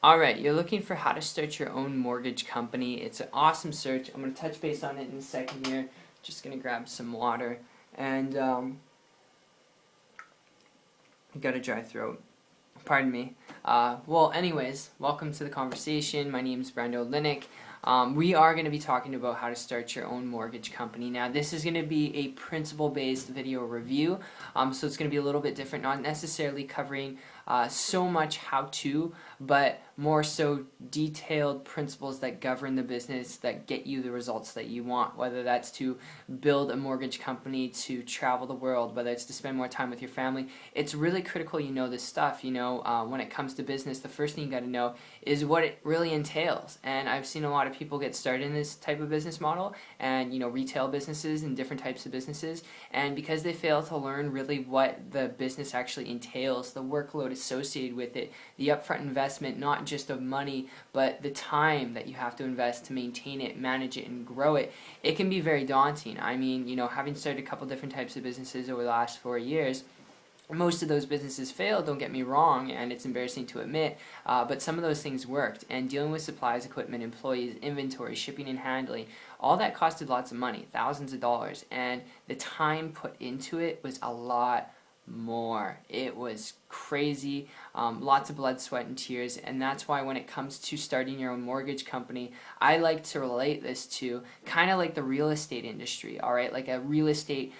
Alright, you're looking for how to start your own mortgage company. It's an awesome search. I'm going to touch base on it in a second here. Just going to grab some water. And, got a dry throat. Pardon me. Well, anyways, welcome to the conversation. My name is Brando Linick. We are going to be talking about how to start your own mortgage company. Now, this is going to be a principle-based video review, so it's going to be a little bit different, not necessarily covering so much how-to, but more so detailed principles that govern the business that get you the results that you want, whether that's to build a mortgage company, to travel the world, whether it's to spend more time with your family. It's really critical you know this stuff. When it comes to business, the first thing you got to know is what it really entails. And I've seen a lot of people get started in this type of business model and, retail businesses and different types of businesses. And because they fail to learn really what the business actually entails, the workload associated with it, the upfront investment, not just of money, but the time that you have to invest to maintain it, manage it, and grow it, it can be very daunting. I mean, having started a couple different types of businesses over the last 4 years, most of those businesses failed, don't get me wrong, and it's embarrassing to admit, but some of those things worked. And dealing with supplies, equipment, employees, inventory, shipping and handling, all that costed lots of money, thousands of dollars, and the time put into it was a lot more. It was crazy, lots of blood, sweat, and tears, and that's why when it comes to starting your own mortgage company, I like to relate this to kind of like the real estate industry, alright, like a real estate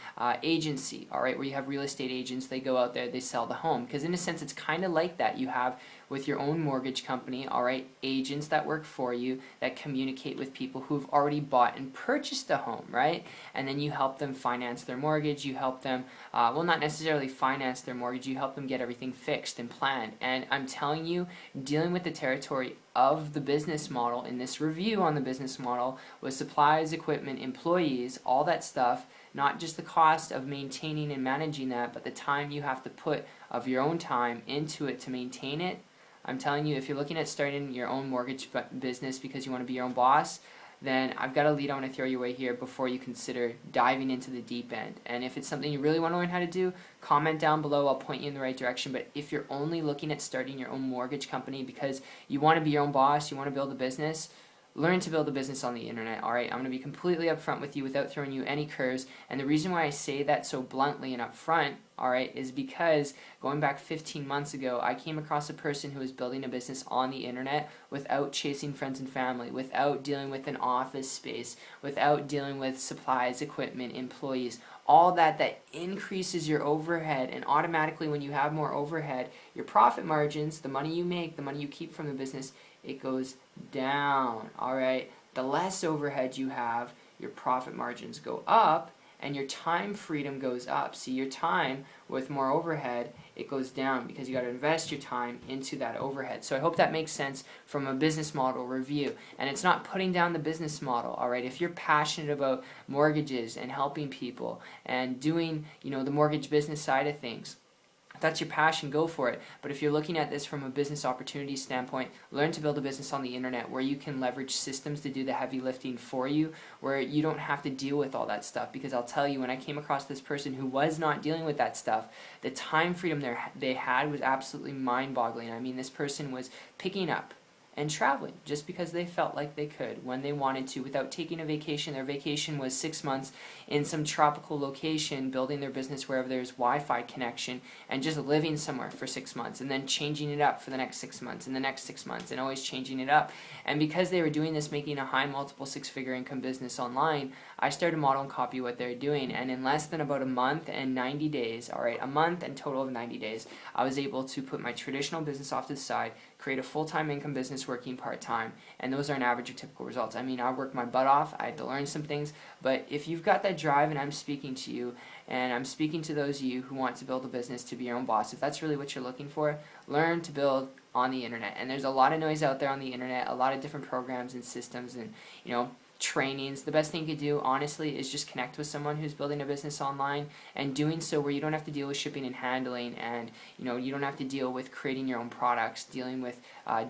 agency, alright, where you have real estate agents, they go out there, they sell the home, because in a sense it's kind of like that. You have with your own mortgage company, alright, agents that work for you that communicate with people who've already bought and purchased a home, right? And then you help them finance their mortgage, you help them, well, not necessarily finance their mortgage, you help them get everything fixed and planned. And I'm telling you, dealing with the territory of the business model in this review on the business model with supplies, equipment, employees, all that stuff, not just the cost of maintaining and managing that, but the time you have to put of your own time into it to maintain it. I'm telling you, if you're looking at starting your own mortgage business because you want to be your own boss, then I've got a lead I want to throw your way here before you consider diving into the deep end. And if it's something you really want to learn how to do, comment down below. I'll point you in the right direction. But if you're only looking at starting your own mortgage company because you want to be your own boss, you want to build a business, learn to build a business on the internet, alright? I'm going to be completely upfront with you without throwing you any curves, and the reason why I say that so bluntly and upfront, alright, is because going back 15 months ago, I came across a person who was building a business on the internet without chasing friends and family, without dealing with an office space, without dealing with supplies, equipment, employees, all that increases your overhead, and automatically when you have more overhead, your profit margins, the money you make, the money you keep from the business, it goes down, alright? The less overhead you have, your profit margins go up, and your time freedom goes up. See, your time with more overhead, it goes down because you got to invest your time into that overhead. So I hope that makes sense from a business model review. And it's not putting down the business model, alright? If you're passionate about mortgages and helping people and doing, the mortgage business side of things, if that's your passion, go for it. But if you're looking at this from a business opportunity standpoint, learn to build a business on the internet where you can leverage systems to do the heavy lifting for you, where you don't have to deal with all that stuff. Because I'll tell you, when I came across this person who was not dealing with that stuff, the time freedom they had was absolutely mind-boggling. I mean, this person was picking up and traveling just because they felt like they could when they wanted to without taking a vacation. Their vacation was 6 months in some tropical location, building their business wherever there's Wi-Fi connection, and just living somewhere for 6 months and then changing it up for the next 6 months and the next 6 months and always changing it up. And because they were doing this, making a high multiple six-figure income business online, I started to model and copy what they're doing, and in less than about a month and 90 days, alright, a month and total of 90 days, I was able to put my traditional business off to the side, create a full-time income business working part-time, and those are an average of typical results. I mean, I worked my butt off, I had to learn some things, but if you've got that drive, and I'm speaking to you, and I'm speaking to those of you who want to build a business to be your own boss, if that's really what you're looking for, learn to build on the internet. And there's a lot of noise out there on the internet, a lot of different programs and systems, and trainings. The best thing you could do, honestly, is just connect with someone who's building a business online, and doing so where you don't have to deal with shipping and handling, and you don't have to deal with creating your own products. Dealing with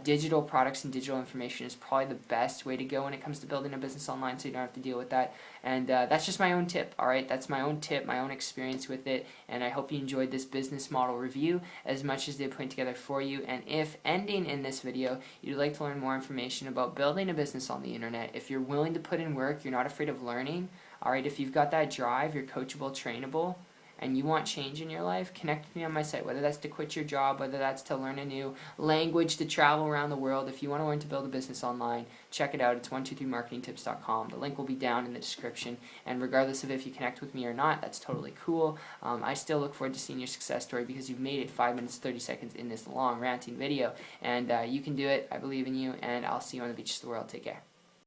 digital products and digital information is probably the best way to go when it comes to building a business online, so you don't have to deal with that. And that's just my own tip, alright? That's my own tip, my own experience with it, and I hope you enjoyed this business model review as much as they put together for you. And if, ending in this video, you'd like to learn more information about building a business on the internet, if you're willing to put in work, you're not afraid of learning, alright, if you've got that drive, you're coachable, trainable, and you want change in your life, connect with me on my site, whether that's to quit your job, whether that's to learn a new language, to travel around the world. If you want to learn to build a business online, check it out. It's 123marketingtips.com. The link will be down in the description, and regardless of if you connect with me or not, that's totally cool. I still look forward to seeing your success story, because you've made it 5 minutes 30 seconds in this long ranting video, and you can do it. I believe in you, and I'll see you on the beaches of the world. Take care.